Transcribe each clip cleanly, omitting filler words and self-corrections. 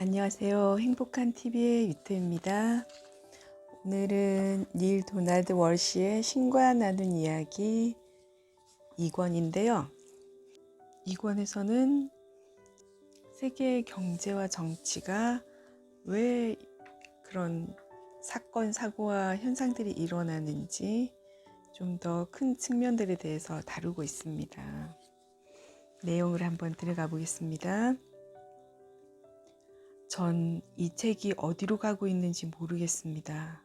안녕하세요. 행복한 TV의 유태입니다. 오늘은 닐 도나드 월시의 신과 나눈 이야기 2권인데요. 2권에서는 세계의 경제와 정치가 왜 그런 사건, 사고와 현상들이 일어나는지 좀 더 큰 측면들에 대해서 다루고 있습니다. 내용을 한번 들어가 보겠습니다. 전 이 책이 어디로 가고 있는지 모르겠습니다.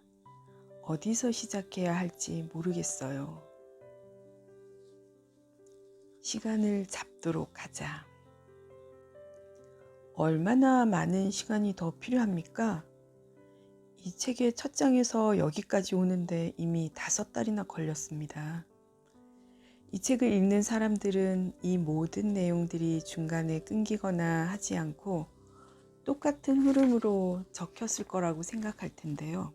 어디서 시작해야 할지 모르겠어요. 시간을 잡도록 하자. 얼마나 많은 시간이 더 필요합니까? 이 책의 첫 장에서 여기까지 오는데 이미 5달이나 걸렸습니다. 이 책을 읽는 사람들은 이 모든 내용들이 중간에 끊기거나 하지 않고 똑같은 흐름으로 적혔을 거라고 생각할 텐데요.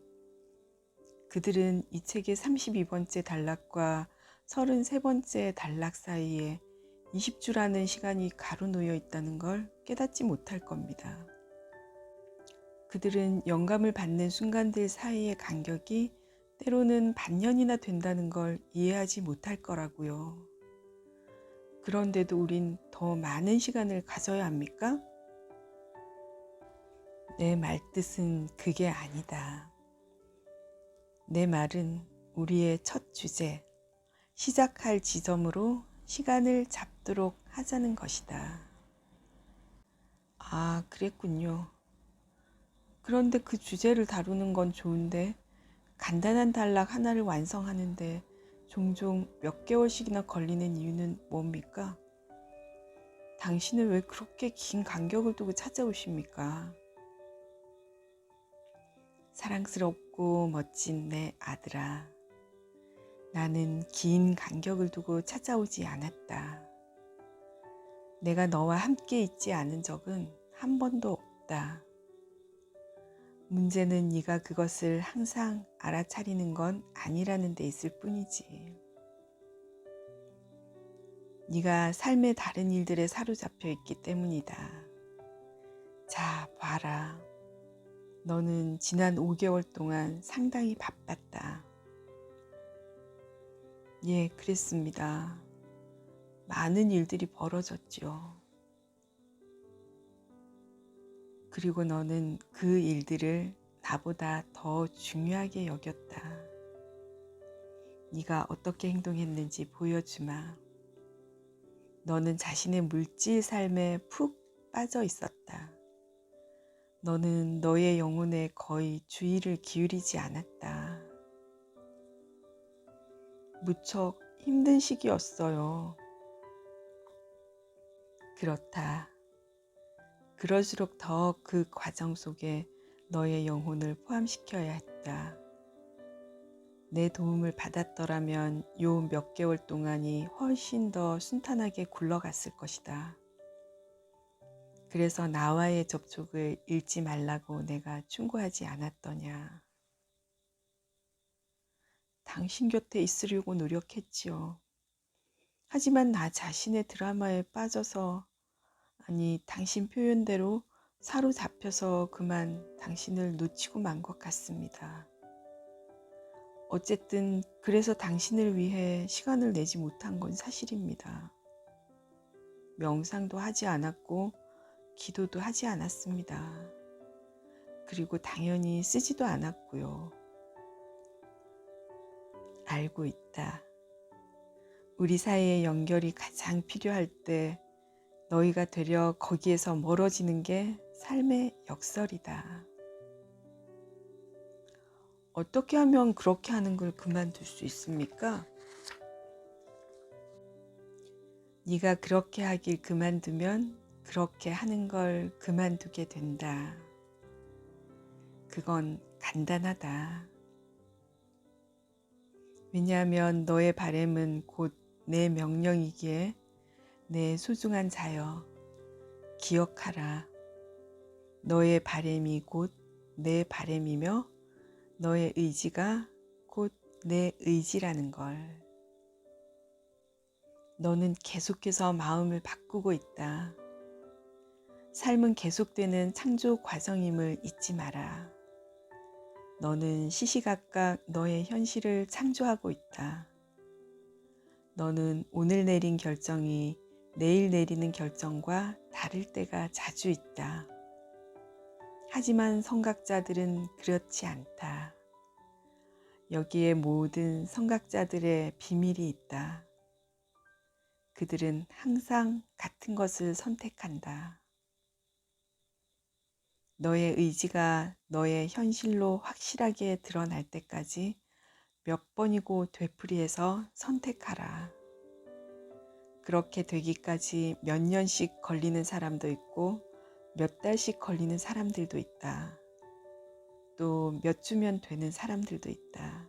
그들은 이 책의 32번째 단락과 33번째 단락 사이에 20주라는 시간이 가로놓여 있다는 걸 깨닫지 못할 겁니다. 그들은 영감을 받는 순간들 사이의 간격이 때로는 반년이나 된다는 걸 이해하지 못할 거라고요. 그런데도 우린 더 많은 시간을 가져야 합니까? 내 말뜻은 그게 아니다. 내 말은 우리의 첫 주제, 시작할 지점으로 시간을 잡도록 하자는 것이다. 아, 그랬군요. 그런데 그 주제를 다루는 건 좋은데 간단한 단락 하나를 완성하는데 종종 몇 개월씩이나 걸리는 이유는 뭡니까? 당신은 왜 그렇게 긴 간격을 두고 찾아오십니까? 사랑스럽고 멋진 내 아들아, 나는 긴 간격을 두고 찾아오지 않았다. 내가 너와 함께 있지 않은 적은 한 번도 없다. 문제는 네가 그것을 항상 알아차리는 건 아니라는 데 있을 뿐이지. 네가 삶의 다른 일들에 사로잡혀 있기 때문이다. 자, 봐라. 너는 지난 5개월 동안 상당히 바빴다. 예, 그랬습니다. 많은 일들이 벌어졌죠. 그리고 너는 그 일들을 나보다 더 중요하게 여겼다. 네가 어떻게 행동했는지 보여주마. 너는 자신의 물질 삶에 푹 빠져 있었다. 너는 너의 영혼에 거의 주의를 기울이지 않았다. 무척 힘든 시기였어요. 그렇다. 그럴수록 더 그 과정 속에 너의 영혼을 포함시켜야 했다. 내 도움을 받았더라면 요 몇 개월 동안이 훨씬 더 순탄하게 굴러갔을 것이다. 그래서 나와의 접촉을 잃지 말라고 내가 충고하지 않았더냐. 당신 곁에 있으려고 노력했지요. 하지만 나 자신의 드라마에 빠져서, 아니 당신 표현대로 사로잡혀서 그만 당신을 놓치고 만 것 같습니다. 어쨌든 그래서 당신을 위해 시간을 내지 못한 건 사실입니다. 명상도 하지 않았고 기도도 하지 않았습니다. 그리고 당연히 쓰지도 않았고요. 알고 있다. 우리 사이의 연결이 가장 필요할 때 너희가 되려 거기에서 멀어지는 게 삶의 역설이다. 어떻게 하면 그렇게 하는 걸 그만둘 수 있습니까? 네가 그렇게 하길 그만두면 그렇게 하는 걸 그만두게 된다. 그건 간단하다. 왜냐하면 너의 바램은 곧 내 명령이기에 내 소중한 자여, 기억하라. 너의 바램이 곧 내 바램이며 너의 의지가 곧 내 의지라는 걸. 너는 계속해서 마음을 바꾸고 있다. 삶은 계속되는 창조 과정임을 잊지 마라. 너는 시시각각 너의 현실을 창조하고 있다. 너는 오늘 내린 결정이 내일 내리는 결정과 다를 때가 자주 있다. 하지만 성각자들은 그렇지 않다. 여기에 모든 성각자들의 비밀이 있다. 그들은 항상 같은 것을 선택한다. 너의 의지가 너의 현실로 확실하게 드러날 때까지 몇 번이고 되풀이해서 선택하라. 그렇게 되기까지 몇 년씩 걸리는 사람도 있고 몇 달씩 걸리는 사람들도 있다. 또 몇 주면 되는 사람들도 있다.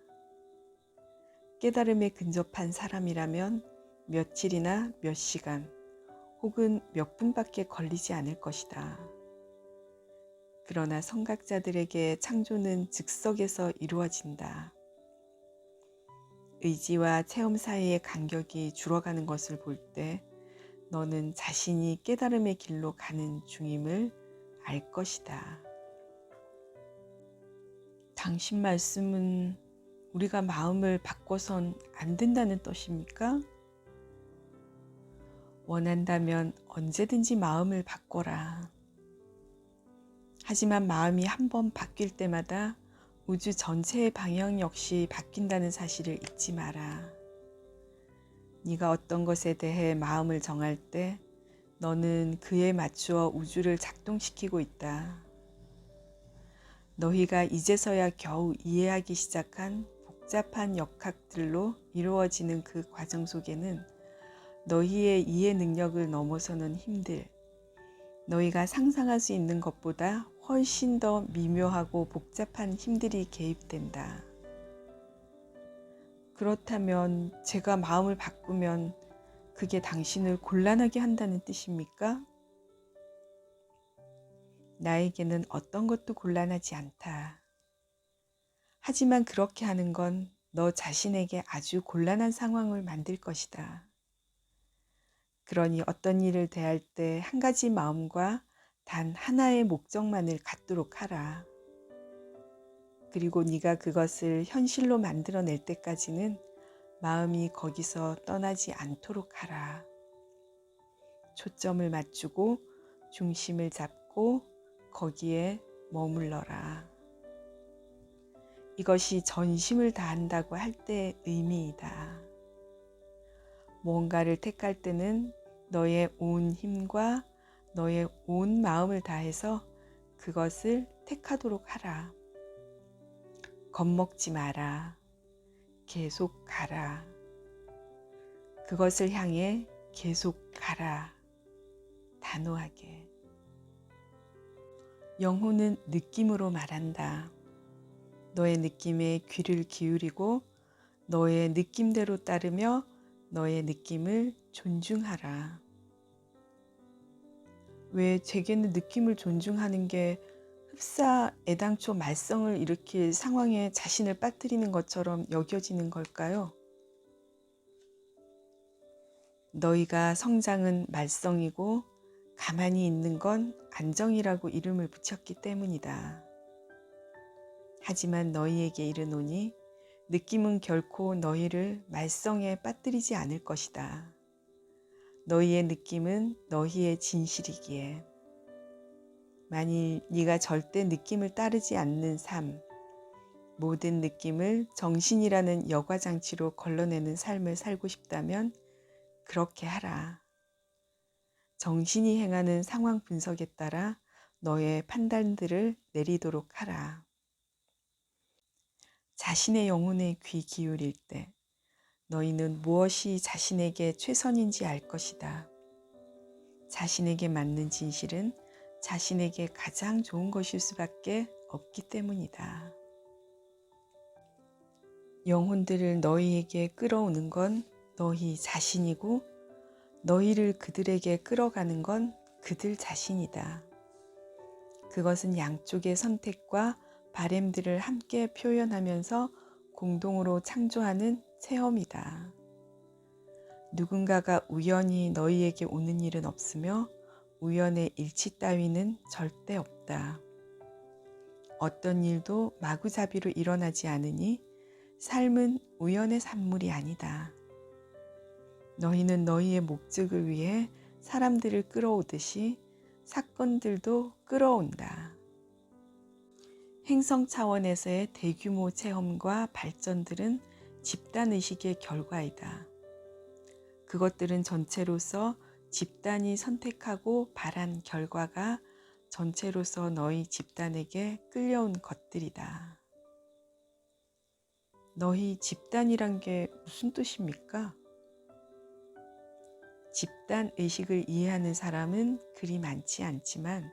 깨달음에 근접한 사람이라면 며칠이나 몇 시간 혹은 몇 분밖에 걸리지 않을 것이다. 그러나 성각자들에게 창조는 즉석에서 이루어진다. 의지와 체험 사이의 간격이 줄어가는 것을 볼 때 너는 자신이 깨달음의 길로 가는 중임을 알 것이다. 당신 말씀은 우리가 마음을 바꿔선 안 된다는 뜻입니까? 원한다면 언제든지 마음을 바꿔라. 하지만 마음이 한 번 바뀔 때마다 우주 전체의 방향 역시 바뀐다는 사실을 잊지 마라. 네가 어떤 것에 대해 마음을 정할 때 너는 그에 맞추어 우주를 작동시키고 있다. 너희가 이제서야 겨우 이해하기 시작한 복잡한 역학들로 이루어지는 그 과정 속에는 너희의 이해 능력을 넘어서는 힘들, 너희가 상상할 수 있는 것보다 훨씬 더 미묘하고 복잡한 힘들이 개입된다. 그렇다면 제가 마음을 바꾸면 그게 당신을 곤란하게 한다는 뜻입니까? 나에게는 어떤 것도 곤란하지 않다. 하지만 그렇게 하는 건 너 자신에게 아주 곤란한 상황을 만들 것이다. 그러니 어떤 일을 대할 때 한 가지 마음과 단 하나의 목적만을 갖도록 하라. 그리고 네가 그것을 현실로 만들어낼 때까지는 마음이 거기서 떠나지 않도록 하라. 초점을 맞추고 중심을 잡고 거기에 머물러라. 이것이 전심을 다한다고 할 때의 의미이다. 무언가를 택할 때는 너의 온 힘과 너의 온 마음을 다해서 그것을 택하도록 하라. 겁먹지 마라. 계속 가라. 그것을 향해 계속 가라. 단호하게. 영혼은 느낌으로 말한다. 너의 느낌에 귀를 기울이고 너의 느낌대로 따르며 너의 느낌을 존중하라. 왜 제게는 느낌을 존중하는 게 흡사 애당초 말썽을 일으킬 상황에 자신을 빠뜨리는 것처럼 여겨지는 걸까요? 너희가 성장은 말썽이고 가만히 있는 건 안정이라고 이름을 붙였기 때문이다. 하지만 너희에게 이르노니 느낌은 결코 너희를 말썽에 빠뜨리지 않을 것이다. 너희의 느낌은 너희의 진실이기에. 만일 네가 절대 느낌을 따르지 않는 삶, 모든 느낌을 정신이라는 여과장치로 걸러내는 삶을 살고 싶다면 그렇게 하라. 정신이 행하는 상황 분석에 따라 너의 판단들을 내리도록 하라. 자신의 영혼에 귀 기울일 때 너희는 무엇이 자신에게 최선인지 알 것이다. 자신에게 맞는 진실은 자신에게 가장 좋은 것일 수밖에 없기 때문이다. 영혼들을 너희에게 끌어오는 건 너희 자신이고 너희를 그들에게 끌어가는 건 그들 자신이다. 그것은 양쪽의 선택과 바램들을 함께 표현하면서 공동으로 창조하는 체험이다. 누군가가 우연히 너희에게 오는 일은 없으며 우연의 일치 따위는 절대 없다. 어떤 일도 마구잡이로 일어나지 않으니 삶은 우연의 산물이 아니다. 너희는 너희의 목적을 위해 사람들을 끌어오듯이 사건들도 끌어온다. 행성 차원에서의 대규모 체험과 발전들은 집단의식의 결과이다. 그것들은 전체로서 집단이 선택하고 바란 결과가 전체로서 너희 집단에게 끌려온 것들이다. 너희 집단이란 게 무슨 뜻입니까? 집단 의식을 이해하는 사람은 그리 많지 않지만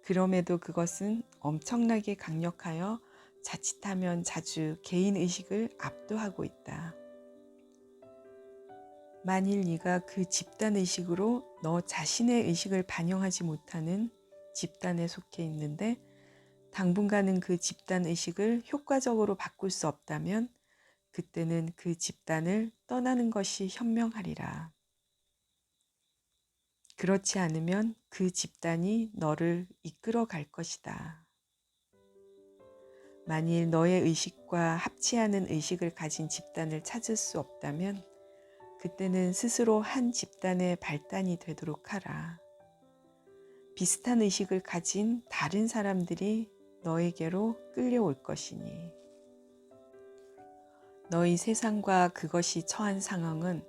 그럼에도 그것은 엄청나게 강력하여 자칫하면 자주 개인 의식을 압도하고 있다. 만일 네가 그 집단 의식으로 너 자신의 의식을 반영하지 못하는 집단에 속해 있는데 당분간은 그 집단 의식을 효과적으로 바꿀 수 없다면 그때는 그 집단을 떠나는 것이 현명하리라. 그렇지 않으면 그 집단이 너를 이끌어 갈 것이다. 만일 너의 의식과 합치하는 의식을 가진 집단을 찾을 수 없다면 그때는 스스로 한 집단의 발단이 되도록 하라. 비슷한 의식을 가진 다른 사람들이 너에게로 끌려올 것이니. 너희 세상과 그것이 처한 상황은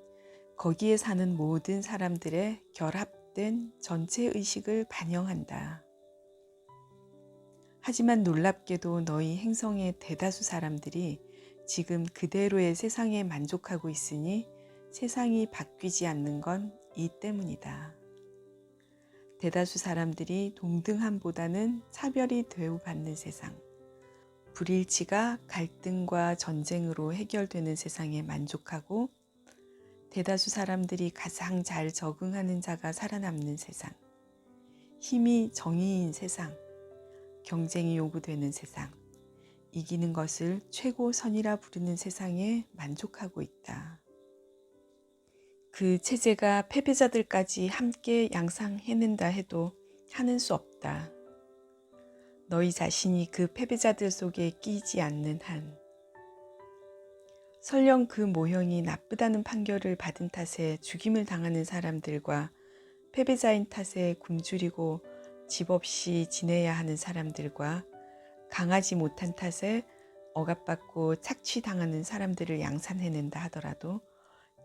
거기에 사는 모든 사람들의 결합된 전체 의식을 반영한다. 하지만 놀랍게도 너희 행성의 대다수 사람들이 지금 그대로의 세상에 만족하고 있으니 세상이 바뀌지 않는 건 이 때문이다. 대다수 사람들이 동등함보다는 차별이 대우받는 세상, 불일치가 갈등과 전쟁으로 해결되는 세상에 만족하고 대다수 사람들이 가장 잘 적응하는 자가 살아남는 세상, 힘이 정의인 세상, 경쟁이 요구되는 세상, 이기는 것을 최고선이라 부르는 세상에 만족하고 있다. 그 체제가 패배자들까지 함께 양상해낸다 해도 하는 수 없다. 너희 자신이 그 패배자들 속에 끼지 않는 한. 설령 그 모형이 나쁘다는 판결을 받은 탓에 죽임을 당하는 사람들과 패배자인 탓에 굶주리고 집 없이 지내야 하는 사람들과 강하지 못한 탓에 억압받고 착취당하는 사람들을 양산해낸다 하더라도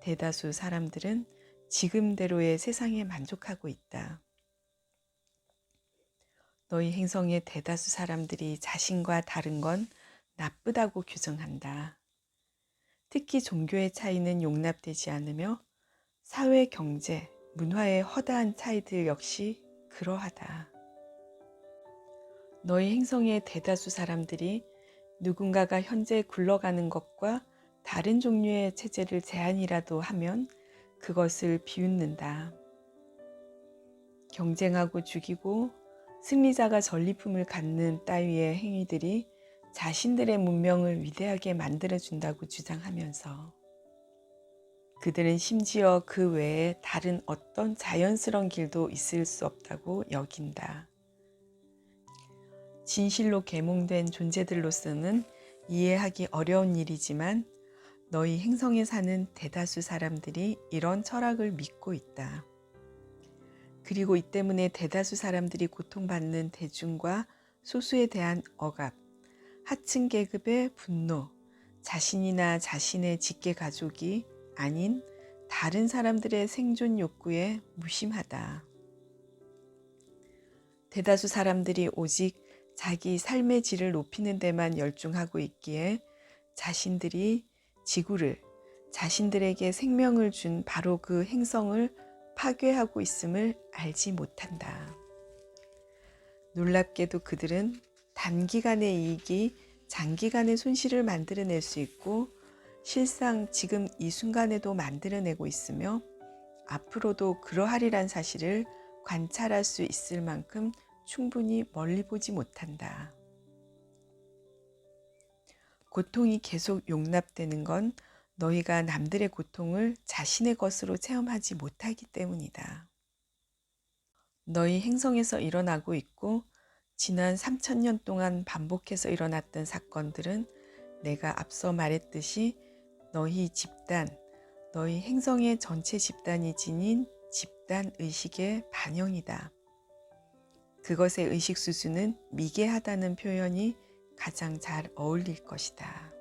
대다수 사람들은 지금대로의 세상에 만족하고 있다. 너희 행성의 대다수 사람들이 자신과 다른 건 나쁘다고 규정한다. 특히 종교의 차이는 용납되지 않으며 사회, 경제, 문화의 허다한 차이들 역시 그러하다. 너희 행성의 대다수 사람들이 누군가가 현재 굴러가는 것과 다른 종류의 체제를 제안이라도 하면 그것을 비웃는다. 경쟁하고 죽이고 승리자가 전리품을 갖는 따위의 행위들이 자신들의 문명을 위대하게 만들어준다고 주장하면서 그들은 심지어 그 외에 다른 어떤 자연스러운 길도 있을 수 없다고 여긴다. 진실로 계몽된 존재들로서는 이해하기 어려운 일이지만 너희 행성에 사는 대다수 사람들이 이런 철학을 믿고 있다. 그리고 이 때문에 대다수 사람들이 고통받는 대중과 소수에 대한 억압, 하층 계급의 분노, 자신이나 자신의 직계 가족이 아닌 다른 사람들의 생존 욕구에 무심하다. 대다수 사람들이 오직 자기 삶의 질을 높이는 데만 열중하고 있기에 자신들이 지구를, 자신들에게 생명을 준 바로 그 행성을 파괴하고 있음을 알지 못한다. 놀랍게도 그들은 단기간의 이익이 장기간의 손실을 만들어낼 수 있고 실상 지금 이 순간에도 만들어내고 있으며 앞으로도 그러하리란 사실을 관찰할 수 있을 만큼 충분히 멀리 보지 못한다. 고통이 계속 용납되는 건 너희가 남들의 고통을 자신의 것으로 체험하지 못하기 때문이다. 너희 행성에서 일어나고 있고 지난 3,000년 동안 반복해서 일어났던 사건들은 내가 앞서 말했듯이 너희 집단, 너희 행성의 전체 집단이 지닌 집단 의식의 반영이다. 그것의 의식 수준은 미개하다는 표현이 가장 잘 어울릴 것이다.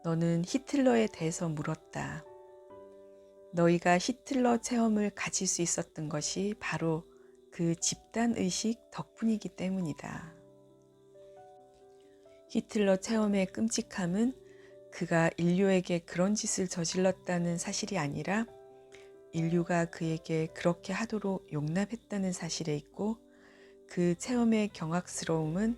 너는 히틀러에 대해서 물었다. 너희가 히틀러 체험을 가질 수 있었던 것이 바로 그 집단 의식 덕분이기 때문이다. 히틀러 체험의 끔찍함은 그가 인류에게 그런 짓을 저질렀다는 사실이 아니라 인류가 그에게 그렇게 하도록 용납했다는 사실에 있고, 그 체험의 경악스러움은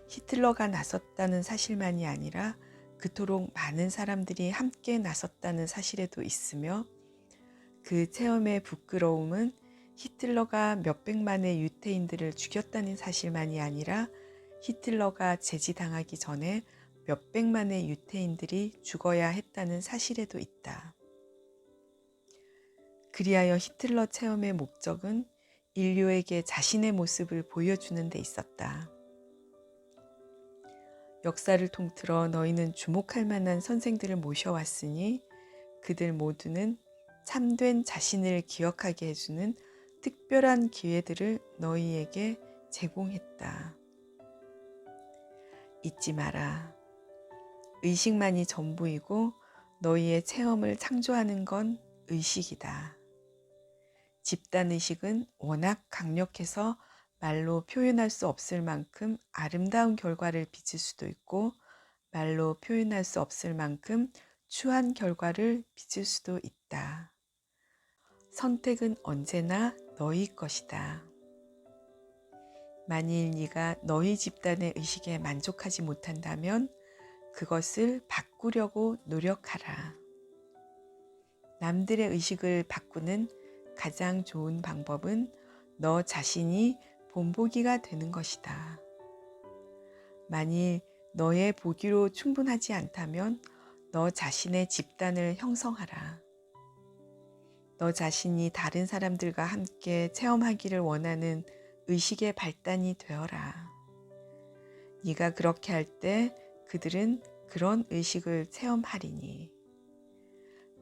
히틀러가 나섰다는 사실만이 아니라 그토록 많은 사람들이 함께 나섰다는 사실에도 있으며, 그 체험의 부끄러움은 히틀러가 몇백만의 유태인들을 죽였다는 사실만이 아니라 히틀러가 제지당하기 전에 몇백만의 유태인들이 죽어야 했다는 사실에도 있다. 그리하여 히틀러 체험의 목적은 인류에게 자신의 모습을 보여주는 데 있었다. 역사를 통틀어 너희는 주목할 만한 선생들을 모셔왔으니 그들 모두는 참된 자신을 기억하게 해주는 특별한 기회들을 너희에게 제공했다. 잊지 마라. 의식만이 전부이고 너희의 체험을 창조하는 건 의식이다. 집단의식은 워낙 강력해서 말로 표현할 수 없을 만큼 아름다운 결과를 빚을 수도 있고 말로 표현할 수 없을 만큼 추한 결과를 빚을 수도 있다. 선택은 언제나 너희 것이다. 만일 네가 너희 집단의 의식에 만족하지 못한다면 그것을 바꾸려고 노력하라. 남들의 의식을 바꾸는 가장 좋은 방법은 너 자신이 본보기가 되는 것이다. 만일 너의 보기로 충분하지 않다면 너 자신의 집단을 형성하라. 너 자신이 다른 사람들과 함께 체험하기를 원하는 의식의 발단이 되어라. 네가 그렇게 할 때 그들은 그런 의식을 체험하리니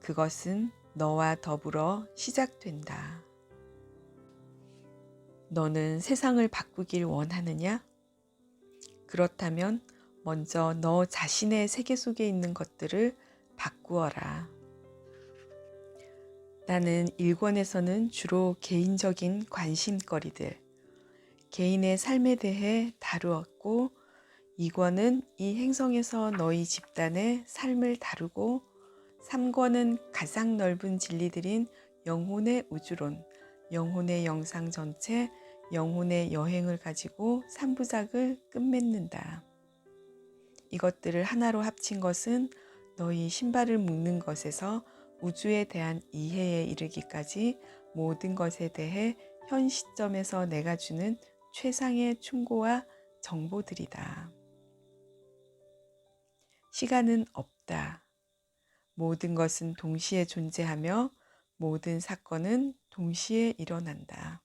그것은 너와 더불어 시작된다. 너는 세상을 바꾸길 원하느냐? 그렇다면 먼저 너 자신의 세계 속에 있는 것들을 바꾸어라. 나는 1권에서는 주로 개인적인 관심거리들, 개인의 삶에 대해 다루었고 2권은 이 행성에서 너희 집단의 삶을 다루고 3권은 가장 넓은 진리들인 영혼의 우주론, 영혼의 영상 전체, 영혼의 여행을 가지고 3부작을 끝맺는다. 이것들을 하나로 합친 것은 너희 신발을 묶는 것에서 우주에 대한 이해에 이르기까지 모든 것에 대해 현 시점에서 내가 주는 최상의 충고와 정보들이다. 시간은 없다. 모든 것은 동시에 존재하며 모든 사건은 동시에 일어난다.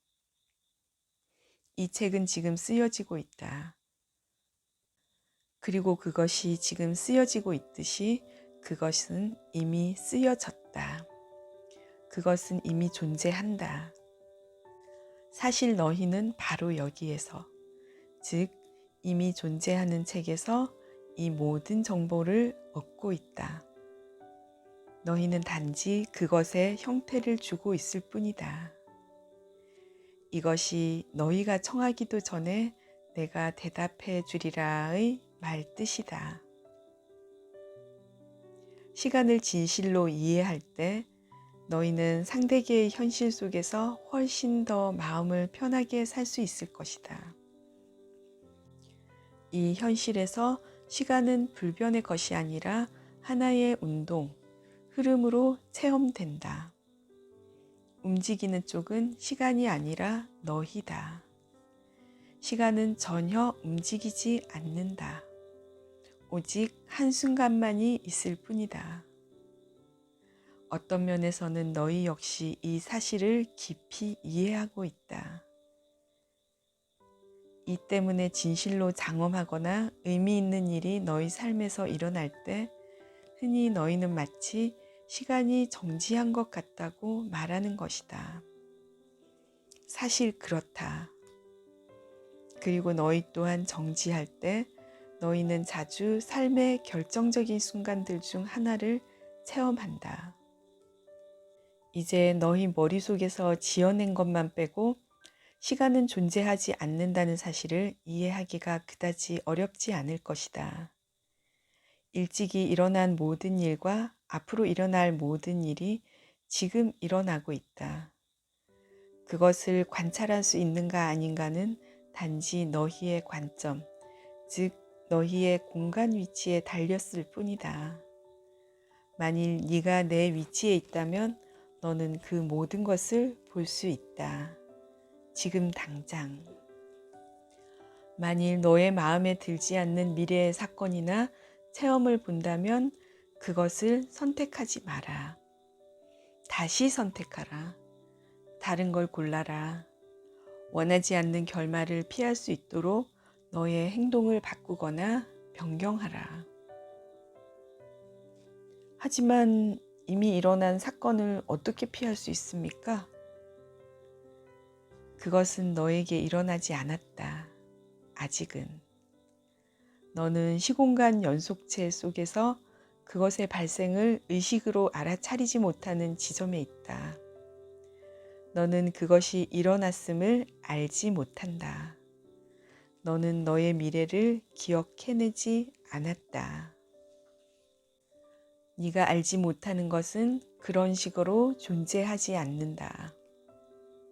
이 책은 지금 쓰여지고 있다. 그리고 그것이 지금 쓰여지고 있듯이 그것은 이미 쓰여졌다. 그것은 이미 존재한다. 사실 너희는 바로 여기에서, 즉 이미 존재하는 책에서 이 모든 정보를 얻고 있다. 너희는 단지 그것에 형태를 주고 있을 뿐이다. 이것이 너희가 청하기도 전에 내가 대답해 주리라의 말뜻이다. 시간을 진실로 이해할 때 너희는 상대계의 현실 속에서 훨씬 더 마음을 편하게 살 수 있을 것이다. 이 현실에서 시간은 불변의 것이 아니라 하나의 운동, 흐름으로 체험된다. 움직이는 쪽은 시간이 아니라 너희다. 시간은 전혀 움직이지 않는다. 오직 한순간만이 있을 뿐이다. 어떤 면에서는 너희 역시 이 사실을 깊이 이해하고 있다. 이 때문에 진실로 장엄하거나 의미 있는 일이 너희 삶에서 일어날 때 흔히 너희는 마치 시간이 정지한 것 같다고 말하는 것이다. 사실 그렇다. 그리고 너희 또한 정지할 때 너희는 자주 삶의 결정적인 순간들 중 하나를 체험한다. 이제 너희 머릿속에서 지어낸 것만 빼고 시간은 존재하지 않는다는 사실을 이해하기가 그다지 어렵지 않을 것이다. 일찍이 일어난 모든 일과 앞으로 일어날 모든 일이 지금 일어나고 있다. 그것을 관찰할 수 있는가 아닌가는 단지 너희의 관점, 즉 너희의 공간 위치에 달렸을 뿐이다. 만일 네가 내 위치에 있다면 너는 그 모든 것을 볼 수 있다. 지금 당장. 만일 너의 마음에 들지 않는 미래의 사건이나 체험을 본다면 그것을 선택하지 마라. 다시 선택하라. 다른 걸 골라라. 원하지 않는 결말을 피할 수 있도록 너의 행동을 바꾸거나 변경하라. 하지만 이미 일어난 사건을 어떻게 피할 수 있습니까? 그것은 너에게 일어나지 않았다. 아직은. 너는 시공간 연속체 속에서 그것의 발생을 의식으로 알아차리지 못하는 지점에 있다. 너는 그것이 일어났음을 알지 못한다. 너는 너의 미래를 기억해내지 않았다. 네가 알지 못하는 것은 그런 식으로 존재하지 않는다.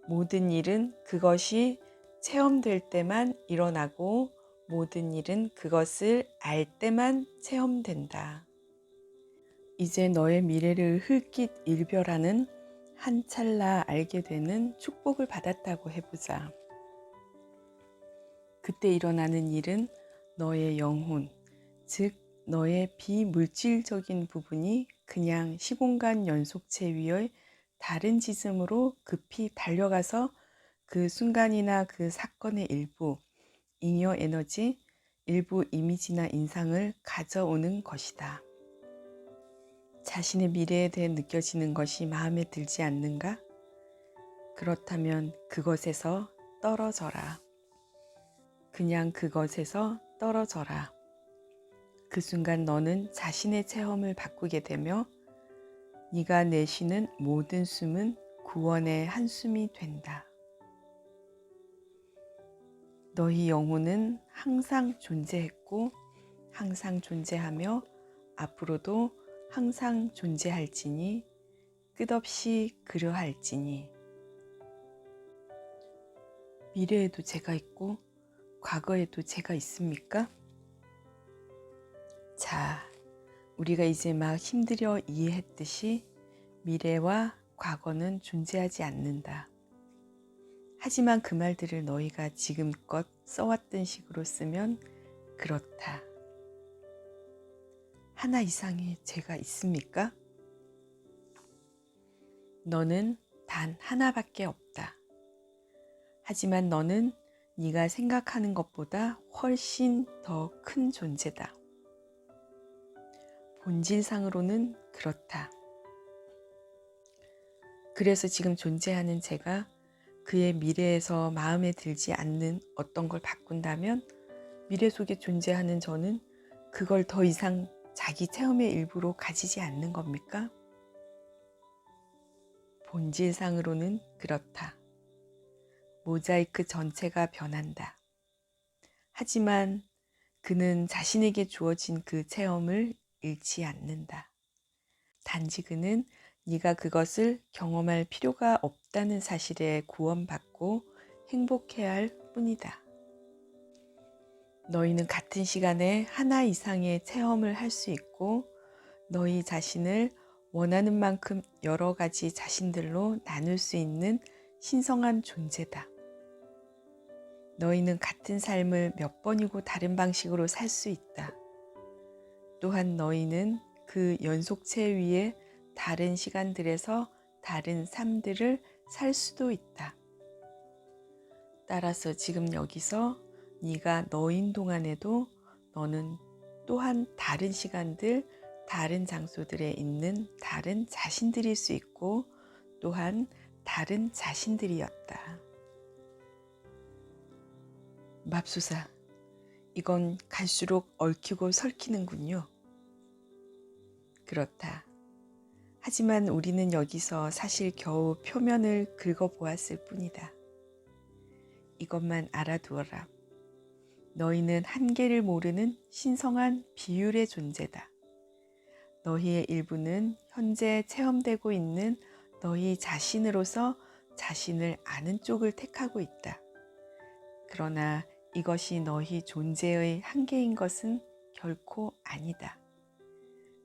모든 일은 그것이 체험될 때만 일어나고 모든 일은 그것을 알 때만 체험된다. 이제 너의 미래를 흘낏 일별하는 한 찰나 알게 되는 축복을 받았다고 해보자. 그때 일어나는 일은 너의 영혼, 즉 너의 비물질적인 부분이 그냥 시공간 연속체 위의 다른 지점으로 급히 달려가서 그 순간이나 그 사건의 일부, 잉여 에너지, 일부 이미지나 인상을 가져오는 것이다. 자신의 미래에 대해 느껴지는 것이 마음에 들지 않는가? 그렇다면 그것에서 떨어져라. 그냥 그것에서 떨어져라. 그 순간 너는 자신의 체험을 바꾸게 되며 네가 내쉬는 모든 숨은 구원의 한숨이 된다. 너희 영혼은 항상 존재했고 항상 존재하며 앞으로도 항상 존재할지니 끝없이 그러할지니. 미래에도 제가 있고 과거에도 제가 있습니까? 자, 우리가 이제 막 힘들여 이해했듯이 미래와 과거는 존재하지 않는다. 하지만 그 말들을 너희가 지금껏 써왔던 식으로 쓰면 그렇다. 하나 이상의 제가 있습니까? 너는 단 하나밖에 없다. 하지만 너는 네가 생각하는 것보다 훨씬 더 큰 존재다. 본질상으로는 그렇다. 그래서 지금 존재하는 제가 그의 미래에서 마음에 들지 않는 어떤 걸 바꾼다면 미래 속에 존재하는 저는 그걸 더 이상 자기 체험의 일부로 가지지 않는 겁니까? 본질상으로는 그렇다. 모자이크 전체가 변한다. 하지만 그는 자신에게 주어진 그 체험을 잃지 않는다. 단지 그는 네가 그것을 경험할 필요가 없다는 사실에 구원받고 행복해야 할 뿐이다. 너희는 같은 시간에 하나 이상의 체험을 할 수 있고 너희 자신을 원하는 만큼 여러 가지 자신들로 나눌 수 있는 신성한 존재다. 너희는 같은 삶을 몇 번이고 다른 방식으로 살 수 있다. 또한 너희는 그 연속체 위에 다른 시간들에서 다른 삶들을 살 수도 있다. 따라서 지금 여기서 네가 너인 동안에도 너는 또한 다른 시간들, 다른 장소들에 있는 다른 자신들일 수 있고 또한 다른 자신들이었다. 맙소사, 이건 갈수록 얽히고 설키는군요. 그렇다. 하지만 우리는 여기서 사실 겨우 표면을 긁어보았을 뿐이다. 이것만 알아두어라. 너희는 한계를 모르는 신성한 비율의 존재다. 너희의 일부는 현재 체험되고 있는 너희 자신으로서 자신을 아는 쪽을 택하고 있다. 그러나 이것이 너희 존재의 한계인 것은 결코 아니다.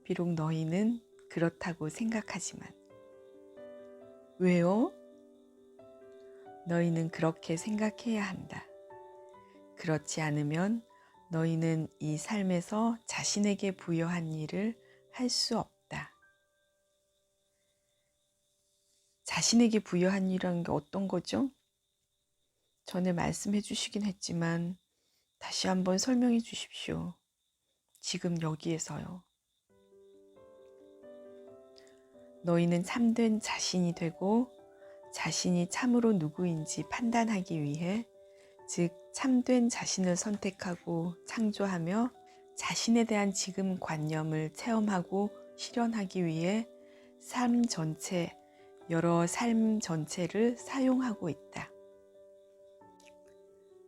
비록 너희는 그렇다고 생각하지만. 왜요? 너희는 그렇게 생각해야 한다. 그렇지 않으면 너희는 이 삶에서 자신에게 부여한 일을 할 수 없다. 자신에게 부여한 일이라는 게 어떤 거죠? 전에 말씀해 주시긴 했지만 다시 한번 설명해 주십시오. 지금 여기에서요. 너희는 참된 자신이 되고 자신이 참으로 누구인지 판단하기 위해 즉 참된 자신을 선택하고 창조하며 자신에 대한 지금 관념을 체험하고 실현하기 위해 삶 전체, 여러 삶 전체를 사용하고 있다.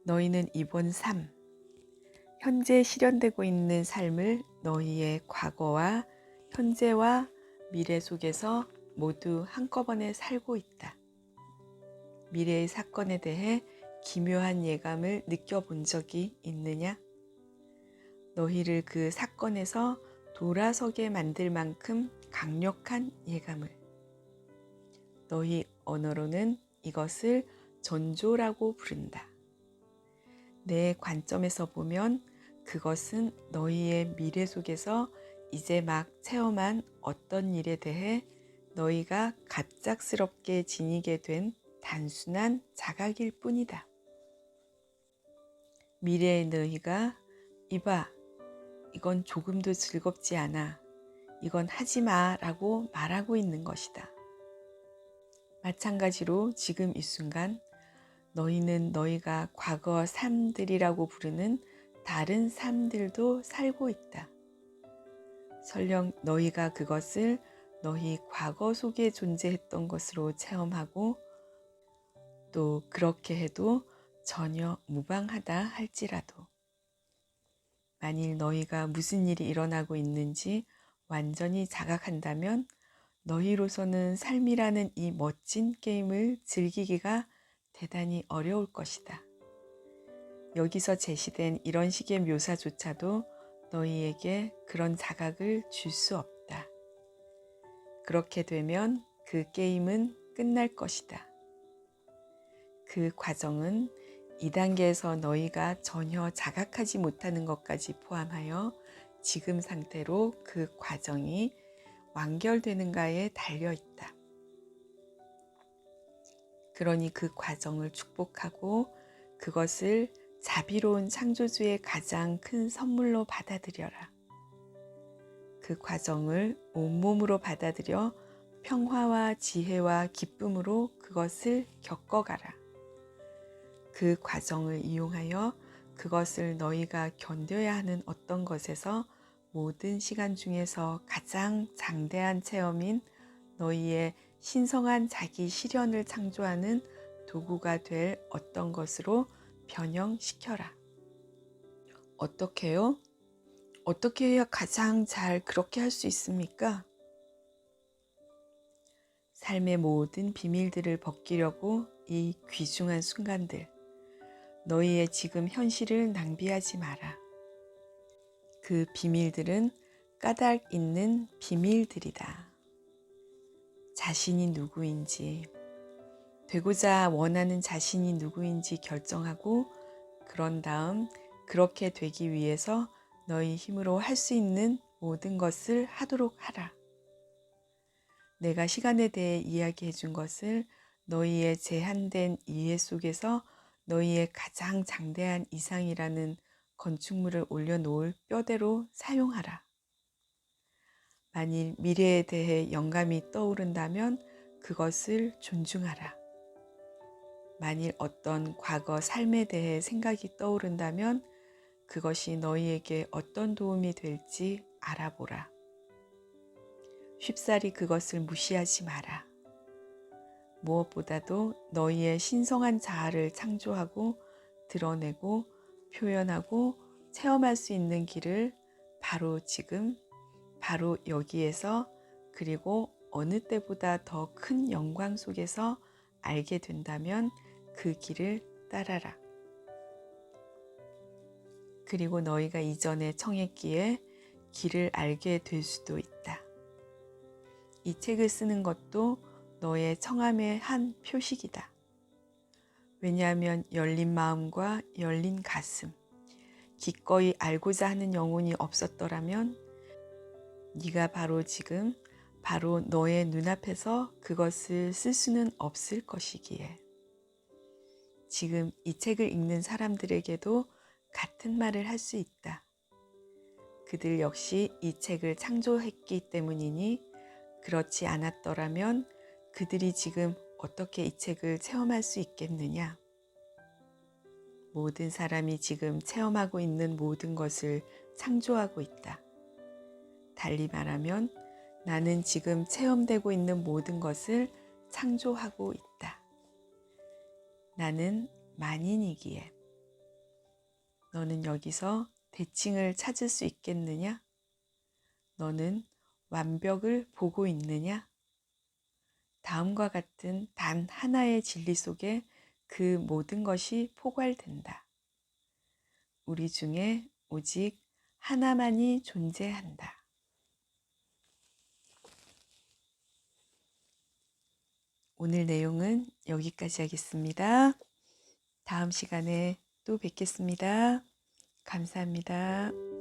너희는 이번 삶, 현재 실현되고 있는 삶을 너희의 과거와 현재와 미래 속에서 모두 한꺼번에 살고 있다. 미래의 사건에 대해 기묘한 예감을 느껴본 적이 있느냐? 너희를 그 사건에서 돌아서게 만들 만큼 강력한 예감을. 너희 언어로는 이것을 전조라고 부른다. 내 관점에서 보면 그것은 너희의 미래 속에서 이제 막 체험한 어떤 일에 대해 너희가 갑작스럽게 지니게 된 단순한 자각일 뿐이다. 미래의 너희가 이봐, 이건 조금도 즐겁지 않아. 이건 하지 마 라고 말하고 있는 것이다. 마찬가지로 지금 이 순간 너희는 너희가 과거 삶들이라고 부르는 다른 삶들도 살고 있다. 설령 너희가 그것을 너희 과거 속에 존재했던 것으로 체험하고 또 그렇게 해도 전혀 무방하다 할지라도 만일 너희가 무슨 일이 일어나고 있는지 완전히 자각한다면 너희로서는 삶이라는 이 멋진 게임을 즐기기가 대단히 어려울 것이다. 여기서 제시된 이런 식의 묘사조차도 너희에게 그런 자각을 줄 수 없다. 그렇게 되면 그 게임은 끝날 것이다. 그 과정은 2단계에서 너희가 전혀 자각하지 못하는 것까지 포함하여 지금 상태로 그 과정이 완결되는가에 달려있다. 그러니 그 과정을 축복하고 그것을 자비로운 창조주의 가장 큰 선물로 받아들여라. 그 과정을 온몸으로 받아들여 평화와 지혜와 기쁨으로 그것을 겪어가라. 그 과정을 이용하여 그것을 너희가 견뎌야 하는 어떤 것에서 모든 시간 중에서 가장 장대한 체험인 너희의 신성한 자기 실현을 창조하는 도구가 될 어떤 것으로 변형시켜라. 어떻게요? 어떻게 해야 가장 잘 그렇게 할 수 있습니까? 삶의 모든 비밀들을 벗기려고 이 귀중한 순간들, 너희의 지금 현실을 낭비하지 마라. 그 비밀들은 까닭 있는 비밀들이다. 자신이 누구인지, 되고자 원하는 자신이 누구인지 결정하고 그런 다음 그렇게 되기 위해서 너희 힘으로 할 수 있는 모든 것을 하도록 하라. 내가 시간에 대해 이야기해 준 것을 너희의 제한된 이해 속에서 너희의 가장 장대한 이상이라는 건축물을 올려놓을 뼈대로 사용하라. 만일 미래에 대해 영감이 떠오른다면 그것을 존중하라. 만일 어떤 과거 삶에 대해 생각이 떠오른다면 그것이 너희에게 어떤 도움이 될지 알아보라. 쉽사리 그것을 무시하지 마라. 무엇보다도 너희의 신성한 자아를 창조하고 드러내고 표현하고 체험할 수 있는 길을 바로 지금, 바로 여기에서 그리고 어느 때보다 더 큰 영광 속에서 알게 된다면 그 길을 따라라. 그리고 너희가 이전에 청했기에 길을 알게 될 수도 있다. 이 책을 쓰는 것도 너의 청함의 한 표식이다. 왜냐하면 열린 마음과 열린 가슴, 기꺼이 알고자 하는 영혼이 없었더라면 네가 바로 지금, 바로 너의 눈앞에서 그것을 쓸 수는 없을 것이기에. 지금 이 책을 읽는 사람들에게도 같은 말을 할 수 있다. 그들 역시 이 책을 창조했기 때문이니 그렇지 않았더라면 그들이 지금 어떻게 이 책을 체험할 수 있겠느냐? 모든 사람이 지금 체험하고 있는 모든 것을 창조하고 있다. 달리 말하면 나는 지금 체험되고 있는 모든 것을 창조하고 있다. 나는 만인이기에. 너는 여기서 대칭을 찾을 수 있겠느냐? 너는 완벽을 보고 있느냐? 다음과 같은 단 하나의 진리 속에 그 모든 것이 포괄된다. 우리 중에 오직 하나만이 존재한다. 오늘 내용은 여기까지 하겠습니다. 다음 시간에 또 뵙겠습니다. 감사합니다.